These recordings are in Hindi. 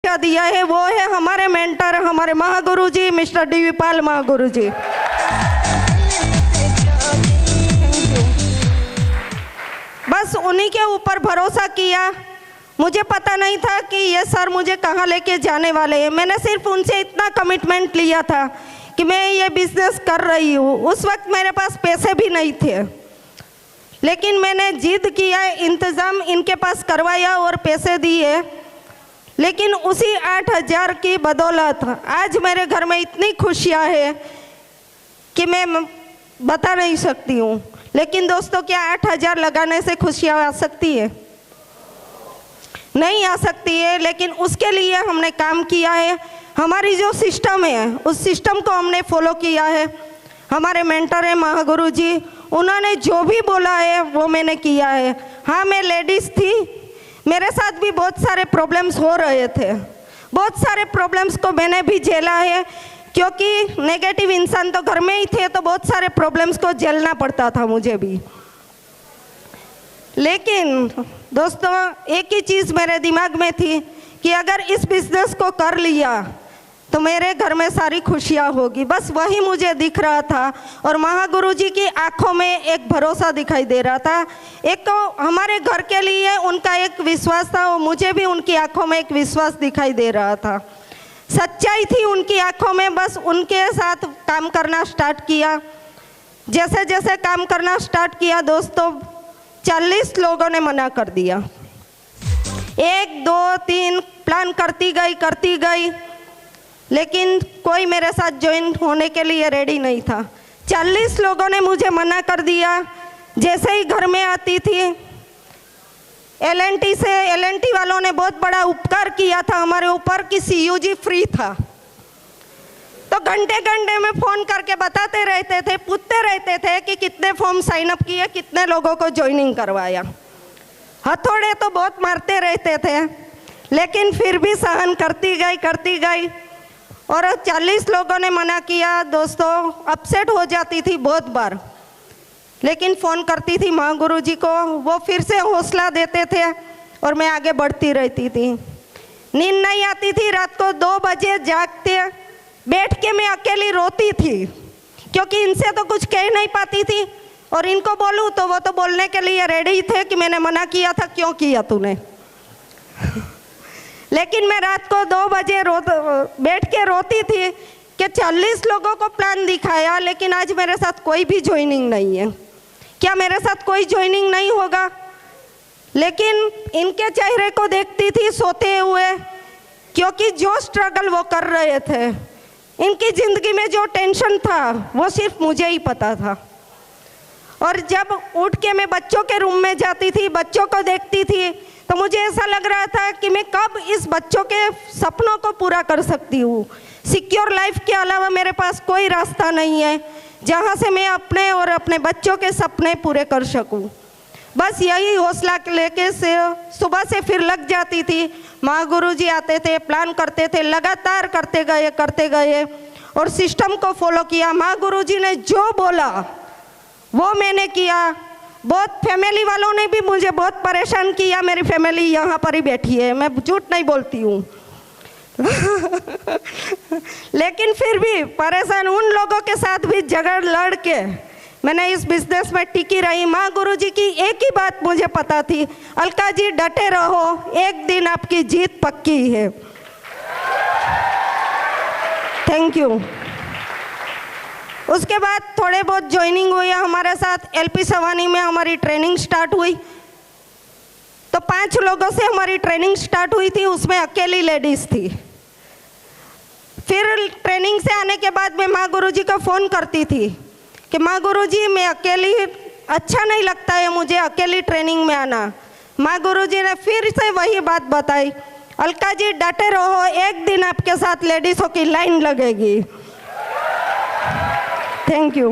शिक्षा दिया है वो है हमारे मेंटर, हमारे महागुरु जी मिस्टर डी पाल महागुरु जी। बस उन्हीं के ऊपर भरोसा किया। मुझे पता नहीं था कि ये सर मुझे कहाँ लेके जाने वाले हैं। मैंने सिर्फ उनसे इतना कमिटमेंट लिया था कि मैं ये बिजनेस कर रही हूँ। उस वक्त मेरे पास पैसे भी नहीं थे, लेकिन मैंने जिद किया, इंतज़ाम इनके पास करवाया और पैसे दिए। लेकिन उसी 8,000 की बदौलत आज मेरे घर में इतनी खुशियाँ हैं कि मैं बता नहीं सकती हूँ। लेकिन दोस्तों, क्या 8,000 लगाने से खुशियाँ आ सकती है? नहीं आ सकती है। लेकिन उसके लिए हमने काम किया है। हमारी जो सिस्टम है उस सिस्टम को हमने फॉलो किया है। हमारे मेंटर हैं महागुरु जी, उन्होंने जो भी बोला है वो मैंने किया है। हाँ, मैं लेडीज़ थी, मेरे साथ भी बहुत सारे प्रॉब्लम्स हो रहे थे। बहुत सारे प्रॉब्लम्स को मैंने भी झेला है, क्योंकि नेगेटिव इंसान तो घर में ही थे, तो बहुत सारे प्रॉब्लम्स को झेलना पड़ता था मुझे भी। लेकिन दोस्तों, एक ही चीज़ मेरे दिमाग में थी कि अगर इस बिज़नेस को कर लिया तो मेरे घर में सारी खुशियाँ होगी। बस वही मुझे दिख रहा था और महागुरु जी की आंखों में एक भरोसा दिखाई दे रहा था। एक तो हमारे घर के लिए उनका एक विश्वास था और मुझे भी उनकी आंखों में एक विश्वास दिखाई दे रहा था। सच्चाई थी उनकी आंखों में। बस उनके साथ काम करना स्टार्ट किया। जैसे जैसे काम करना स्टार्ट किया दोस्तों, 40 लोगों ने मना कर दिया। 1 2 3 प्लान करती गई, लेकिन कोई मेरे साथ ज्वाइन होने के लिए रेडी नहीं था। 40 लोगों ने मुझे मना कर दिया। जैसे ही घर में आती थी, एल&टी वालों ने बहुत बड़ा उपकार किया था हमारे ऊपर कि CUG फ्री था। तो घंटे घंटे में फ़ोन करके बताते रहते थे, पूछते रहते थे कि कितने फॉर्म साइन अप किए, कितने लोगों को ज्वाइनिंग करवाया। हथौड़े तो बहुत मारते रहते थे, लेकिन फिर भी सहन करती गई। और 40 लोगों ने मना किया दोस्तों। अपसेट हो जाती थी बहुत बार, लेकिन फ़ोन करती थी महागुरु जी को, वो फिर से हौसला देते थे और मैं आगे बढ़ती रहती थी। नींद नहीं आती थी, रात को 2 बजे जागते बैठ के मैं अकेली रोती थी, क्योंकि इनसे तो कुछ कह नहीं पाती थी और इनको बोलूँ तो वो तो बोलने के लिए रेडी थे कि मैंने मना किया था, क्यों किया तूने। लेकिन मैं रात को 2 बजे बैठ के रोती थी कि 40 लोगों को प्लान दिखाया, लेकिन आज मेरे साथ कोई भी ज्वाइनिंग नहीं है। क्या मेरे साथ कोई ज्वाइनिंग नहीं होगा? लेकिन इनके चेहरे को देखती थी सोते हुए, क्योंकि जो स्ट्रगल वो कर रहे थे, इनकी ज़िंदगी में जो टेंशन था वो सिर्फ मुझे ही पता था। और जब उठ के मैं बच्चों के रूम में जाती थी, बच्चों को देखती थी, तो मुझे ऐसा लग रहा था कि मैं कब इस बच्चों के सपनों को पूरा कर सकती हूँ। सिक्योर लाइफ के अलावा मेरे पास कोई रास्ता नहीं है जहाँ से मैं अपने और अपने बच्चों के सपने पूरे कर सकूँ। बस यही हौसला लेके से सुबह से फिर लग जाती थी। महागुरु जी आते थे, प्लान करते थे, लगातार करते गए और सिस्टम को फॉलो किया। महागुरु जी ने जो बोला वो मैंने किया। बहुत फैमिली वालों ने भी मुझे बहुत परेशान किया। मेरी फैमिली यहाँ पर ही बैठी है, मैं झूठ नहीं बोलती हूँ। लेकिन फिर भी परेशान उन लोगों के साथ भी झगड़ लड़ के मैंने इस बिजनेस में टिकी रही। माँ गुरु जी की एक ही बात मुझे पता थी, अलका जी डटे रहो, एक दिन आपकी जीत पक्की है। Thank you. उसके बाद थोड़े बहुत ज्वाइनिंग हुई हमारे साथ। LP सवानी में हमारी ट्रेनिंग स्टार्ट हुई, तो 5 लोगों से हमारी ट्रेनिंग स्टार्ट हुई थी, उसमें अकेली लेडीज़ थी। फिर ट्रेनिंग से आने के बाद मैं माँ गुरु जी को फ़ोन करती थी कि माँ गुरु जी मैं अकेली, अच्छा नहीं लगता है मुझे अकेली ट्रेनिंग में आना। माँ गुरु जी ने फिर से वही बात बताई, अलका जी डटे रहो, एक दिन आपके साथ लेडीज़ों की लाइन लगेगी। Thank you.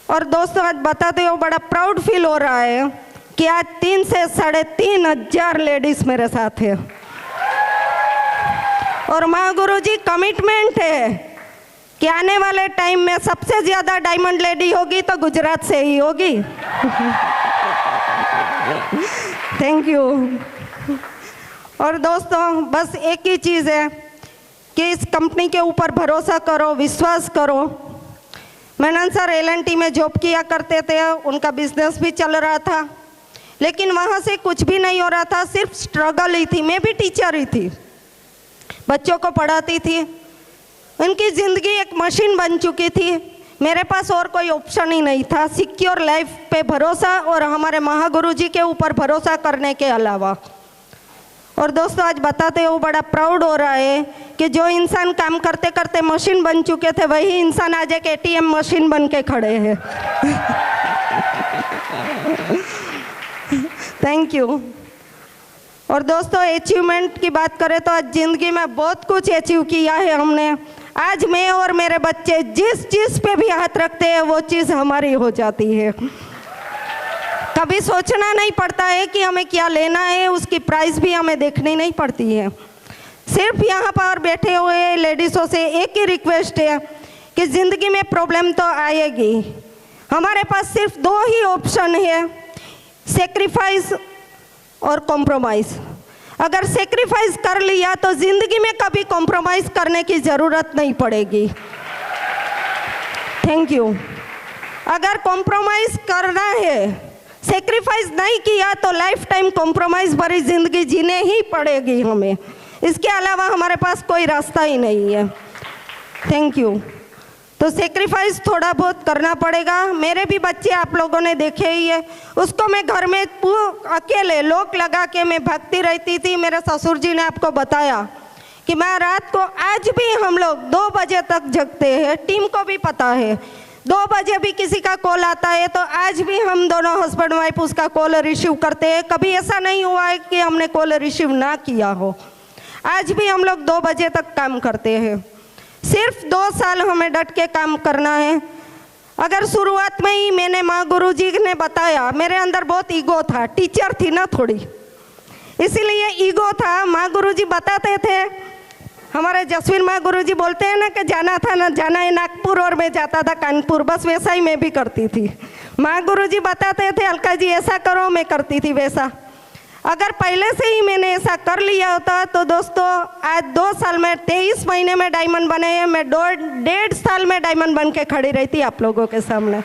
और दोस्तों आज बताते हो बड़ा प्राउड फील हो रहा है कि आज 3 से 3,500 लेडीज़ मेरे साथ है। और माँ गुरु जी कमिटमेंट है कि आने वाले टाइम में सबसे ज़्यादा डायमंड लेडी होगी तो गुजरात से ही होगी। Thank you. और दोस्तों बस एक ही चीज़ है कि इस कंपनी के ऊपर भरोसा करो, विश्वास करो। मेनन सर L&T में जॉब किया करते थे, उनका बिजनेस भी चल रहा था, लेकिन वहाँ से कुछ भी नहीं हो रहा था, सिर्फ स्ट्रगल ही थी। मैं भी टीचर ही थी, बच्चों को पढ़ाती थी। उनकी ज़िंदगी एक मशीन बन चुकी थी, मेरे पास और कोई ऑप्शन ही नहीं था सिक्योर लाइफ पे भरोसा और हमारे महागुरु जी के ऊपर भरोसा करने के अलावा। और दोस्तों आज बताते हो बड़ा प्राउड हो रहा है कि जो इंसान काम करते करते मशीन बन चुके थे, वही इंसान आज एक ATM मशीन बन के खड़े हैं। Thank you. और दोस्तों अचीवमेंट की बात करें तो आज ज़िंदगी में बहुत कुछ अचीव किया है हमने। आज मैं और मेरे बच्चे जिस चीज़ पे भी हाथ रखते हैं वो चीज़ हमारी हो जाती है। कभी सोचना नहीं पड़ता है कि हमें क्या लेना है, उसकी प्राइस भी हमें देखनी नहीं पड़ती है। सिर्फ यहाँ पर बैठे हुए लेडीज़ों से एक ही रिक्वेस्ट है कि ज़िंदगी में प्रॉब्लम तो आएगी, हमारे पास सिर्फ 2 ही ऑप्शन है, सेक्रीफाइस और कॉम्प्रोमाइज़। अगर सेक्रीफाइस कर लिया तो ज़िंदगी में कभी कॉम्प्रोमाइज़ करने की ज़रूरत नहीं पड़ेगी। Thank you. अगर कॉम्प्रोमाइज़ करना है, सेक्रीफाइस नहीं किया तो लाइफ टाइम कॉम्प्रोमाइज़ भरी ज़िंदगी जीने ही पड़ेगी हमें, इसके अलावा हमारे पास कोई रास्ता ही नहीं है। Thank you. तो सेक्रीफाइस थोड़ा बहुत करना पड़ेगा। मेरे भी बच्चे आप लोगों ने देखे ही है, उसको मैं घर में अकेले लॉक लगा के मैं भागती रहती थी। मेरे ससुर जी ने आपको बताया कि मैं रात को आज भी हम लोग 2 बजे तक जगते हैं, टीम को भी पता है। 2 बजे भी किसी का कॉल आता है तो आज भी हम दोनों हस्बैंड वाइफ उसका कॉल रिसीव करते हैं। कभी ऐसा नहीं हुआ है कि हमने कॉल रिसीव ना किया हो। आज भी हम लोग 2 बजे तक काम करते हैं। सिर्फ 2 साल हमें डट के काम करना है। अगर शुरुआत में ही मैंने माँ गुरु जी ने बताया, मेरे अंदर बहुत ईगो था, टीचर थी ना थोड़ी, इसीलिए ईगो था। माँ गुरु जी बताते थे, हमारे जसवीर माँ गुरु जी बोलते हैं ना कि जाना था ना जाना है नागपुर और मैं जाता था कानपुर, बस वैसा ही मैं भी करती थी। माँ गुरु जी बताते थे अलका जी ऐसा करो, मैं करती थी वैसा। अगर पहले से ही मैंने ऐसा कर लिया होता तो दोस्तों आज 2 साल में 23 महीने में डायमंड बने हैं, मैं 1.5 साल में डायमंड बन के खड़ी रहती आप लोगों के सामने।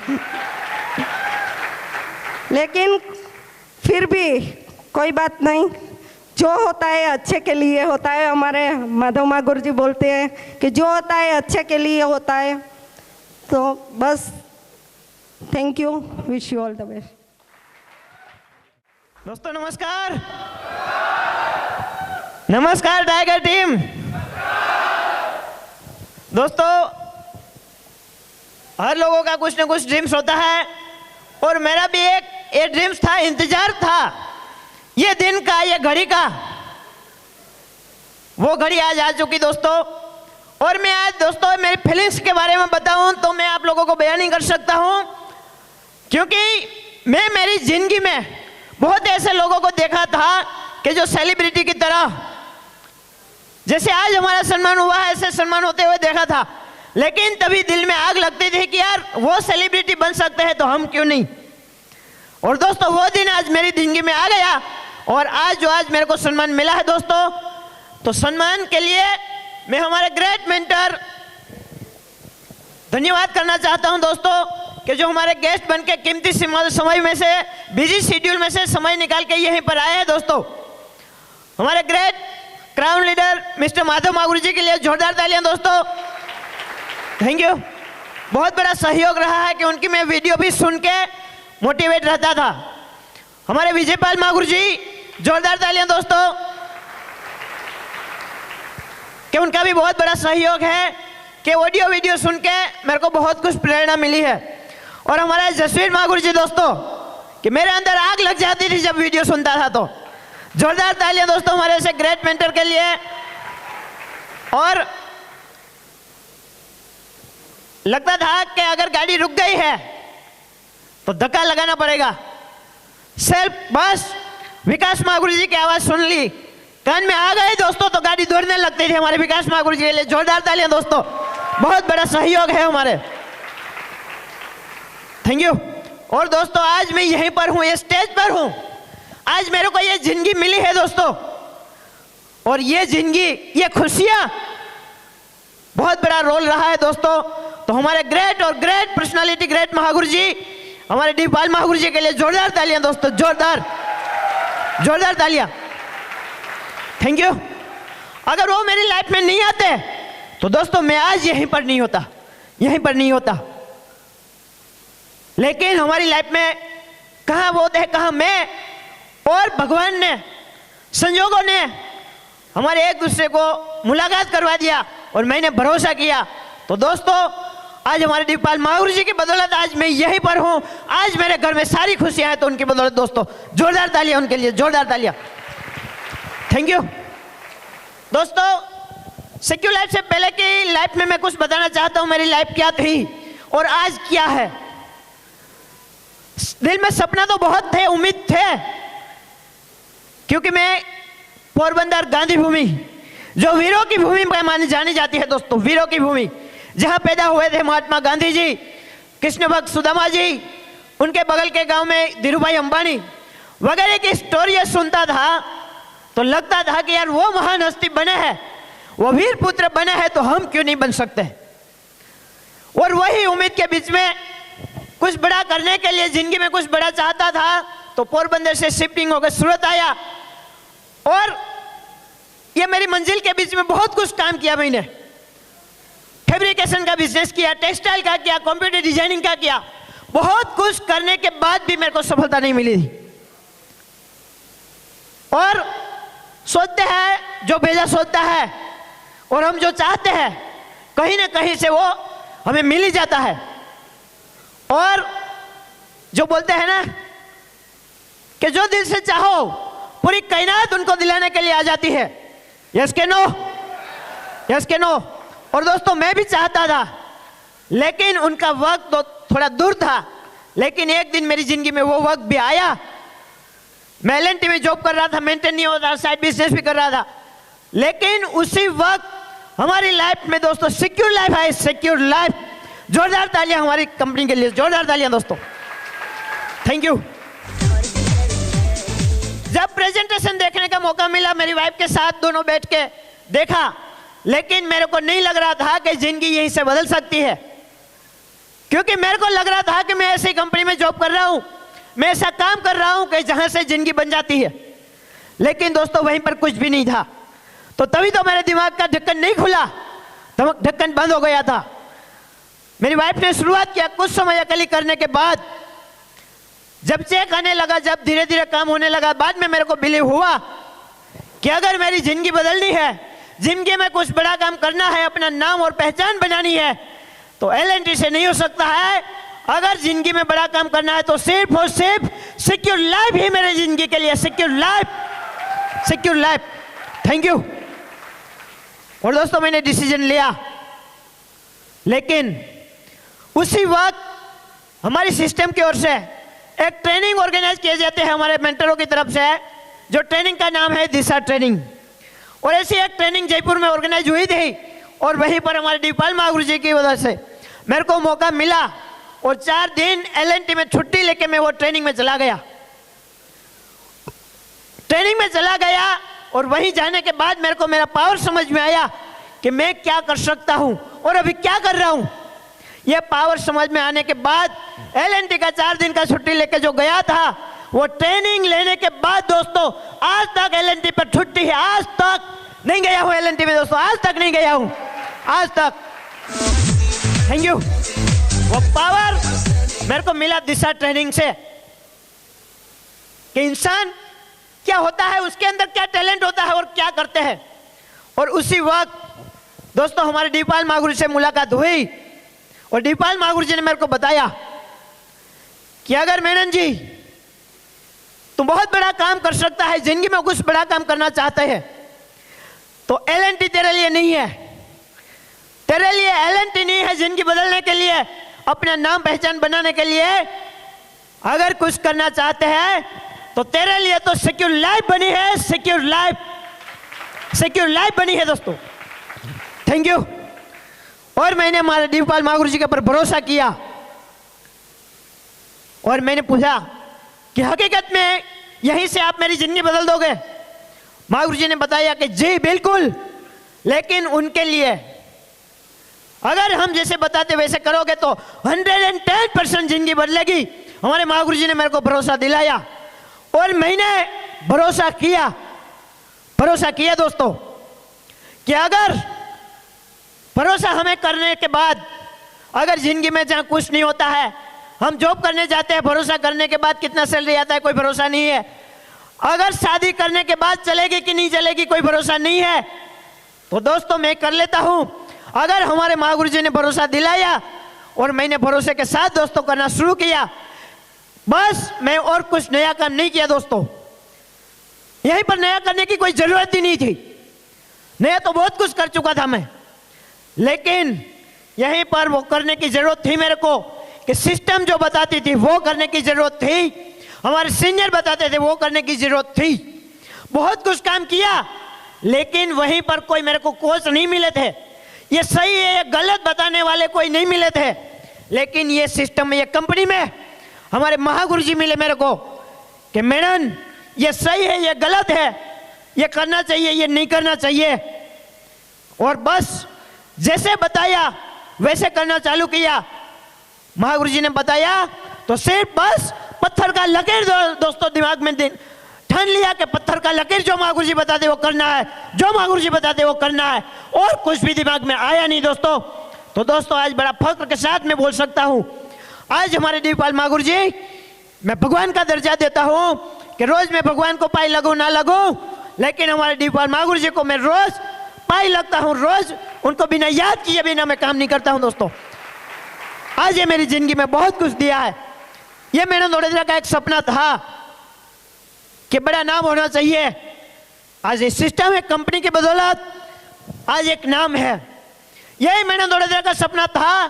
लेकिन फिर भी कोई बात नहीं, जो होता है अच्छे के लिए होता है। हमारे माधव माँ गुरु जी बोलते हैं कि जो होता है अच्छे के लिए होता है। तो बस thank you, wish you all the best. दोस्तों नमस्कार। नमस्कार टाइगर टीम। दोस्तों हर लोगों का कुछ ना कुछ ड्रीम्स होता है और मेरा भी एक ड्रीम्स था, इंतजार था ये दिन का, ये घड़ी का। वो घड़ी आज आ चुकी दोस्तों। और मैं आज दोस्तों मेरी फीलिंग्स के बारे में बताऊं तो मैं आप लोगों को बयान नहीं कर सकता हूं, क्योंकि मैं मेरी जिंदगी में बहुत ऐसे लोगों को देखा था कि जो सेलिब्रिटी की तरह, जैसे आज हमारा सम्मान हुआ है ऐसे सम्मान होते हुए देखा था। लेकिन तभी दिल में आग लगती थी कि यार वो सेलिब्रिटी बन सकते हैं तो हम क्यों नहीं। और दोस्तों वो दिन आज मेरी जिंदगी में आ गया और आज मेरे को सम्मान मिला है दोस्तों। तो सम्मान के लिए मैं हमारे ग्रेट मेंटर धन्यवाद करना चाहता हूं दोस्तों, कि जो हमारे गेस्ट बन के कीमती समय में से, बिजी शेड्यूल में से समय निकाल के यहीं पर आए हैं दोस्तों। हमारे great crown leader mister Madhav Maguru ji के लिए जोरदार तालियां दोस्तों। Thank you. बहुत बड़ा सहयोग रहा है कि उनकी मैं वीडियो भी सुन के मोटिवेट रहता था। हमारे विजयपाल मागुरु जी, जोरदार तालियां दोस्तों, कि उनका भी बहुत बड़ा सहयोग है कि ऑडियो वीडियो सुन के मेरे को बहुत कुछ प्रेरणा मिली है। और हमारे जसवीर मागुरु जी दोस्तों, कि मेरे अंदर आग लग जाती थी जब वीडियो सुनता था। तो जोरदार तालियां दोस्तों हमारे ऐसे ग्रेट मेंटर के लिए। और लगता था कि अगर गाड़ी रुक गई है तो धक्का लगाना पड़ेगा। सिर्फ बस विकास मागुरु जी की आवाज सुन ली, कान में आ गए दोस्तों, तो गाड़ी दौड़ने लगती थी। हमारे विकास मागुरु जी के लिए जोरदार तालियां दोस्तों, बहुत बड़ा सहयोग है हमारे। Thank you. और दोस्तों आज मैं यहीं पर हूं, ये स्टेज पर हूं। आज मेरे को ये जिंदगी मिली है दोस्तों, और ये जिंदगी, ये खुशियां बहुत बड़ा रोल रहा है दोस्तों। तो हमारे ग्रेट और ग्रेट पर्सनालिटी, ग्रेट महागुरु जी, हमारे डीपाल महागुरु जी के लिए जोरदार तालियां दोस्तों, जोरदार तालियां। Thank you. अगर वो मेरी लाइफ में नहीं आते तो दोस्तों मैं आज यहीं पर नहीं होता। लेकिन हमारी लाइफ में कहाँ वो थे, कहाँ मैं, और भगवान ने, संजोगों ने हमारे एक दूसरे को मुलाकात करवा दिया और मैंने भरोसा किया। तो दोस्तों आज हमारे डीपाल महागुरु जी की बदौलत आज मैं यहीं पर हूं। आज मेरे घर में सारी खुशियां हैं, तो उनकी बदौलत दोस्तों जोरदार तालियां उनके लिए, जोरदार तालियां। थैंक यू दोस्तों। सिक्योर लाइफ से पहले की लाइफ में मैं कुछ बताना चाहता हूं, मेरी लाइफ क्या थी और आज क्या है। दिल में सपना तो बहुत थे, उम्मीद थे, क्योंकि मैं पोरबंदर गांधी भूमि, जो वीरों की भूमि मानी जानी जाती है दोस्तों, वीरों की भूमि, जहां पैदा हुए थे महात्मा गांधी जी, कृष्ण भक्त सुदामा जी, उनके बगल के गांव में धीरूभाई अंबानी वगैरह की स्टोरी सुनता था तो लगता था कि यार वो महान हस्ती बने हैं, वो वीर पुत्र बने हैं, तो हम क्यों नहीं बन सकते। और वही उम्मीद के बीच में कुछ बड़ा करने के लिए, जिंदगी में कुछ बड़ा चाहता था, तो पोरबंदर से शिफ्टिंग होकर सूरत आया और ये मेरी मंजिल के बीच में बहुत कुछ काम किया। मैंने फैब्रिकेशन का बिजनेस किया, टेक्सटाइल का किया, कंप्यूटर डिजाइनिंग का किया, बहुत कुछ करने के बाद भी मेरे को सफलता नहीं मिली थी। और सोचते हैं जो भेजा सोचता है, और हम जो चाहते हैं कहीं ना कहीं से वो हमें मिल ही जाता है। और जो बोलते हैं ना कि जो दिल से चाहो पूरी कायनात उनको दिलाने के लिए आ जाती है। यस के नो, यस के नो। और दोस्तों मैं भी चाहता था, लेकिन उनका वक्त तो थोड़ा दूर था, लेकिन एक दिन मेरी जिंदगी में वो वक्त भी आया। मैं LNT में जॉब कर रहा था, मेंटेन नहीं होता, साइड बिजनेस भी कर रहा था, लेकिन उसी वक्त हमारी लाइफ में दोस्तों सिक्योर लाइफ है, सिक्योर लाइफ। जोरदार तालियां हमारी कंपनी के लिए, जोरदार तालियां दोस्तों। Thank you. जब प्रेजेंटेशन देखने का मौका मिला, मेरी वाइफ के साथ दोनों बैठ के देखा, लेकिन मेरे को नहीं लग रहा था कि जिंदगी यहीं से बदल सकती है, क्योंकि मेरे को लग रहा था कि मैं ऐसी कंपनी में जॉब कर रहा हूं, मैं ऐसा काम कर रहा हूं कि जहां से जिंदगी बन जाती है। लेकिन दोस्तों वहीं पर कुछ भी नहीं था। तो तभी तो मेरे दिमाग का ढक्कन नहीं खुला, ढक्कन बंद हो गया था। मेरी वाइफ ने शुरुआत किया, कुछ समय अकेली करने के बाद जब चेक आने लगा, जब धीरे धीरे काम होने लगा, बाद में मेरे को बिलीव हुआ कि अगर मेरी जिंदगी बदलनी है, जिंदगी में कुछ बड़ा काम करना है, अपना नाम और पहचान बनानी है, तो LNT से नहीं हो सकता है। अगर जिंदगी में बड़ा काम करना है तो सिर्फ और सिर्फ सिक्योर लाइफ ही मेरी जिंदगी के लिए, secure life, secure life. Thank you. और दोस्तों मैंने डिसीजन लिया, लेकिन उसी वक्त हमारी सिस्टम की ओर से एक ट्रेनिंग ऑर्गेनाइज किए जाते हैं हमारे मेंटरों की तरफ से, जो ट्रेनिंग का नाम है दिशा ट्रेनिंग। और ऐसी एक ट्रेनिंग जयपुर में ऑर्गेनाइज हुई थी, और वहीं पर हमारे डीपाल महागुरु जी की वजह से मेरे को मौका मिला, और 4 दिन LNT में छुट्टी लेके मैं वो ट्रेनिंग में चला गया। ट्रेनिंग में चला गया और वहीं जाने के बाद मेरे को मेरा पावर समझ में आया कि मैं क्या कर सकता हूं और अभी क्या कर रहा हूं। यह पावर समझ में आने के बाद LNT का 4 दिन का छुट्टी लेके जो गया था, वो ट्रेनिंग लेने के बाद दोस्तों आज तक LNT पर छुट्टी है, आज तक नहीं गया हूं LNT में दोस्तों, आज तक नहीं गया हूं, आज तक। Thank you. वो पावर मेरे को मिला दिशा ट्रेनिंग से कि इंसान क्या होता है, उसके अंदर क्या टैलेंट होता है और क्या करते हैं। और उसी वक्त दोस्तों हमारे डीपाल महागुरु से मुलाकात हुई, और डीपाल महागुरु जी ने मेरे को बताया कि अगर मेनन जी तुम बहुत बड़ा काम कर सकता है, जिंदगी में कुछ बड़ा काम करना चाहते हैं, तो LNT तेरे लिए नहीं है, तेरे लिए LNT नहीं है। जिंदगी बदलने के लिए, अपना नाम पहचान बनाने के लिए अगर कुछ करना चाहते हैं, तो तेरे लिए तो सिक्योर लाइफ बनी है, सिक्योर लाइफ, सिक्योर लाइफ बनी है दोस्तों। Thank you. और मैंने हमारे डीपाल महागुरु जी के ऊपर भरोसा किया, और मैंने पूछा कि हकीकत में यहीं से आप मेरी जिंदगी बदल दोगे। महागुरु जी ने बताया कि जी बिल्कुल, लेकिन उनके लिए अगर हम जैसे बताते वैसे करोगे तो 110% जिंदगी बदलेगी। हमारे महागुरु जी ने मेरे को भरोसा दिलाया और मैंने भरोसा किया दोस्तों कि अगर भरोसा हमें करने के बाद अगर जिंदगी में जहां कुछ नहीं होता है, हम जॉब करने जाते हैं, भरोसा करने के बाद कितना सैलरी आता है कोई भरोसा नहीं है। अगर शादी करने के बाद चलेगी कि नहीं चलेगी कोई भरोसा नहीं है। तो दोस्तों मैं कर लेता हूं, अगर हमारे महागुरु जी ने भरोसा दिलाया और मैंने भरोसे के साथ दोस्तों करना शुरू किया, बस मैं और कुछ नया काम नहीं किया दोस्तों। यहीं पर नया करने की कोई जरूरत ही नहीं थी, नया तो बहुत कुछ कर चुका था मैं, लेकिन यहीं पर वो करने की जरूरत थी मेरे को कि सिस्टम जो बताती थी वो करने की जरूरत थी, हमारे सीनियर बताते थे वो करने की जरूरत थी। बहुत कुछ काम किया, लेकिन वहीं पर कोई मेरे को कोच नहीं मिले थे, ये सही है ये गलत बताने वाले कोई नहीं मिले थे। लेकिन ये सिस्टम में, ये कंपनी में हमारे महागुरु जी मिले मेरे को कि मैडम ये सही है ये गलत है, ये करना चाहिए ये नहीं करना चाहिए। और बस जैसे बताया वैसे करना चालू किया। महागुरु जी ने बताया तो सिर्फ बस पत्थर का लकीर दोस्तों दिमाग में ठान लिया कि पत्थर का लकीर जो महागुरु जी बताते वो करना है, जो महागुरु जी बताते वो करना है, और कुछ भी दिमाग में आया नहीं दोस्तों। तो दोस्तों आज बड़ा फख्र के साथ मैं बोल सकता हूं, आज हमारे डीपाल महागुरु जी मैं भगवान का दर्जा देता हूं कि रोज मैं भगवान को पाई लगूं ना लगूं, लेकिन हमारे डीपाल महागुरु जी को मैं रोज पाई लगता हूं, रोज उनको बिना याद किए बिना मैं काम नहीं करता हूं दोस्तों। आज ये मेरी जिंदगी में बहुत कुछ दिया है। ये मेरे वडोदरा का एक सपना था कि बड़ा नाम होना चाहिए। आज इस सिस्टम है कंपनी की बदौलत आज एक नाम है। यही मेरे वडोदरा का सपना था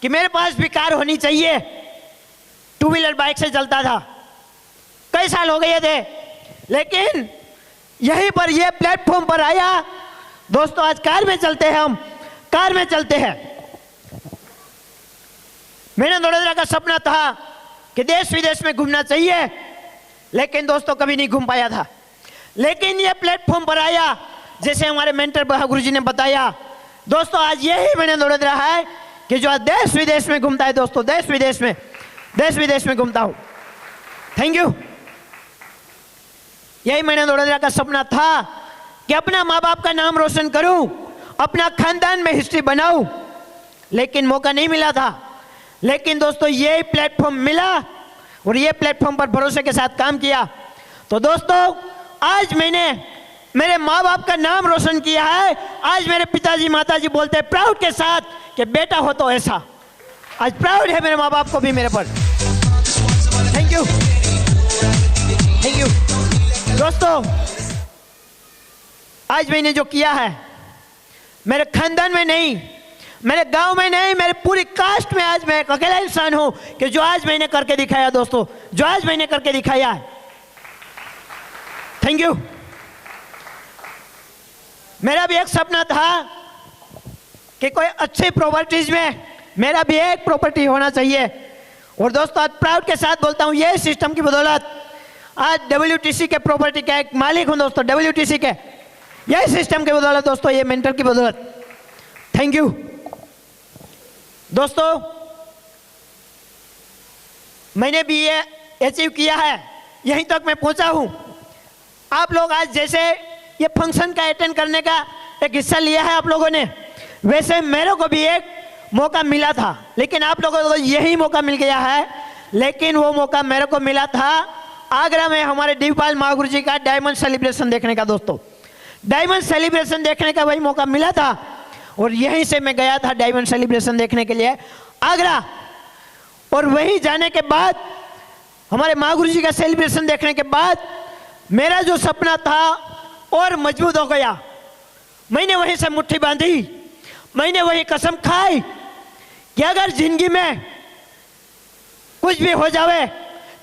कि मेरे पास भी कार होनी चाहिए। 2 व्हीलर बाइक से चलता था, कई साल हो गए थे, लेकिन यहीं पर ये प्लेटफॉर्म पर आया दोस्तों। आज कार में चलते हैं, हम कार में चलते हैं। मेरे वडोदरा का सपना था कि देश विदेश में घूमना चाहिए, लेकिन दोस्तों कभी नहीं घूम पाया था। लेकिन ये प्लेटफॉर्म पर आया, जैसे हमारे मेंटर महागुरु जी ने बताया दोस्तों, आज यही मेरे वडोदरा है कि जो आज देश विदेश में घूमता है दोस्तों, देश विदेश में घूमता हूं। Thank you. यही मेरे वडोदरा का सपना था कि अपना माँ बाप का नाम रोशन करूं, अपना खानदान में हिस्ट्री बनाऊं, लेकिन मौका नहीं मिला था। लेकिन दोस्तों ये प्लेटफॉर्म मिला और ये प्लेटफॉर्म पर भरोसे के साथ काम किया। तो दोस्तों आज मैंने मेरे माँ बाप का नाम रोशन किया है। आज मेरे पिताजी माताजी बोलते हैं प्राउड के साथ कि बेटा हो तो ऐसा। आज प्राउड है मेरे माँ बाप को भी मेरे पर। थैंक यू, थैंक यू दोस्तों। आज मैंने जो किया है मेरे खानदान में नहीं, मेरे गांव में नहीं, मेरे पूरी कास्ट में आज मैं एक अकेला इंसान हूं कि जो आज मैंने करके दिखाया दोस्तों, जो आज मैंने करके दिखाया है। Thank you. मेरा भी एक सपना था कि कोई अच्छी प्रॉपर्टीज में मेरा भी एक प्रॉपर्टी होना चाहिए। और दोस्तों आज प्राउड के साथ बोलता हूं ये सिस्टम की बदौलत आज WTC के प्रॉपर्टी का एक मालिक हूं दोस्तों, WTC के यही सिस्टम की बदौलत दोस्तों, ये मेंटर की बदौलत। थैंक यू दोस्तों। मैंने भी ये अचीव किया है, यहीं तक मैं पहुंचा हूं। आप लोग आज जैसे ये फंक्शन का अटेंड करने का एक हिस्सा लिया है आप लोगों ने, वैसे मेरे को भी एक मौका मिला था, लेकिन आप लोगों को यही मौका मिल गया है। लेकिन वो मौका मेरे को मिला था आगरा में हमारे डीपाल महागुरु जी का डायमंड सेलिब्रेशन देखने का दोस्तों। डायमंड सेलिब्रेशन देखने का वही मौका मिला था और यहीं से मैं गया था डायमंड सेलिब्रेशन देखने के लिए आगरा। और वहीं जाने के बाद हमारे महागुरु जी का सेलिब्रेशन देखने के बाद मेरा जो सपना था और मजबूत हो गया। मैंने वहीं से मुट्ठी बांधी, मैंने वही कसम खाई कि अगर जिंदगी में कुछ भी हो जावे,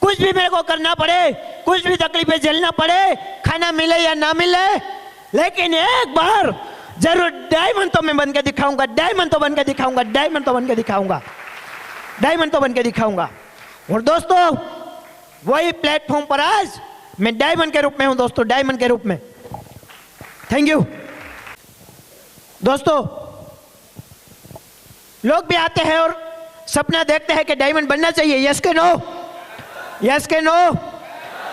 कुछ भी मेरे को करना पड़े, कुछ भी तकलीफें झेलना पड़े, खाना मिले या ना मिले, लेकिन एक बार जरूर डायमंड तो मैं बन के दिखाऊंगा, डायमंड तो बन के दिखाऊंगा, डायमंड तो बन के दिखाऊंगा, डायमंड तो बन के दिखाऊंगा। और दोस्तों वही प्लेटफॉर्म पर आज मैं डायमंड के रूप में हूं दोस्तों, डायमंड के रूप में। Thank you. दोस्तों, लोग भी आते हैं और सपना देखते हैं कि डायमंड बनना चाहिए। यस के नो? यस के नो?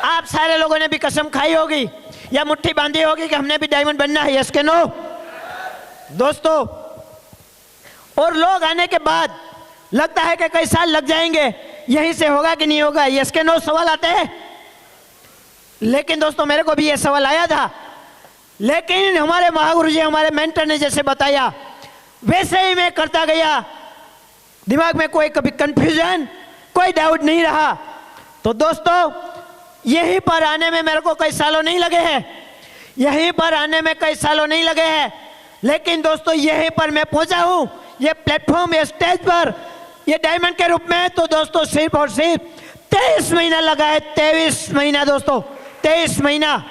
आप सारे लोगों ने भी कसम खाई होगी या मुट्ठी बांधी होगी कि हमने भी डायमंड बनना है। यस के नो? दोस्तों, और लोग आने के बाद लगता है कि कई साल लग जाएंगे, यहीं से होगा कि नहीं होगा। यस के नो सवाल आते हैं। लेकिन दोस्तों, मेरे को भी ये सवाल आया था, लेकिन हमारे महागुरु जी, हमारे मेंटर ने जैसे बताया वैसे ही मैं करता गया। दिमाग में कोई कभी कंफ्यूजन, कोई डाउट नहीं रहा। तो दोस्तों, यहीं पर आने में मेरे को कई सालों नहीं लगे हैं, यहीं पर आने में कई सालों नहीं लगे हैं। लेकिन दोस्तों, यहीं पर मैं पहुंचा हूं, ये प्लेटफॉर्म, ये स्टेज पर, ये डायमंड के रूप में। तो दोस्तों, सिर्फ और सिर्फ 23 महीना लगा है। 23 महीना दोस्तों, 23 महीना।